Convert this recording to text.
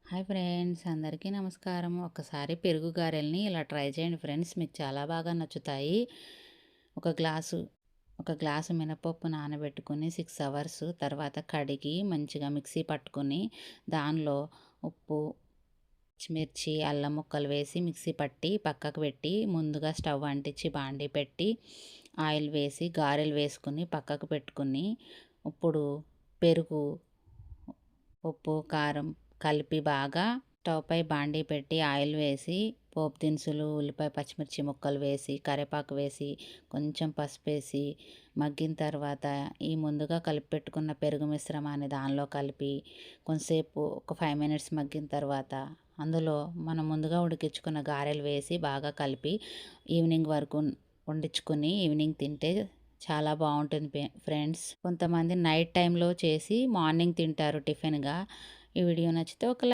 Hi friends, అందరికీ నమస్కారం. ఒకసారి పెరుగు గారెల్ని ఇలా ట్రై చేయండి ఫ్రెండ్స్, మీకు చాలా బాగా నచ్చుతాయి. ఒక గ్లాసు ఒక గ్లాసు మినపప్పు నానబెట్టుకుని 6 అవర్స్ తర్వాత కడిగి మంచిగా మిక్సీ పట్టుకుని దానిలో ఉప్పు, పచ్చిమిర్చి, అల్లం ముక్కలు వేసి మిక్సీ పట్టి పక్కకు పెట్టి ముందుగా స్టవ్ అంటించి బాండీ పెట్టి ఆయిల్ వేసి గారెలు వేసుకుని పక్కకు పెట్టుకుని ఇప్పుడు పెరుగు, ఉప్పు, కారం కలిపి బాగా స్టవ్ పై బాండీ పెట్టి ఆయిల్ వేసి పోపు దినుసులు, ఉల్లిపాయ, పచ్చిమిర్చి ముక్కలు వేసి కరివేపాకు వేసి కొంచెం పసుపు వేసి మగ్గిన తర్వాత ఈ ముందుగా కలిపి పెట్టుకున్న పెరుగు మిశ్రమాన్ని దానిలో కలిపి కొంతసేపు ఒక 5 మినిట్స్ మగ్గిన తర్వాత అందులో మనం ముందుగా ఉడికించుకున్న గారెలు వేసి బాగా కలిపి ఈవినింగ్ వరకు వండించుకుని ఈవినింగ్ తింటే చాలా బాగుంటుంది ఫ్రెండ్స్. కొంతమంది నైట్ టైంలో చేసి మార్నింగ్ తింటారు టిఫిన్గా. ఈ వీడియో నచ్చితే ఒక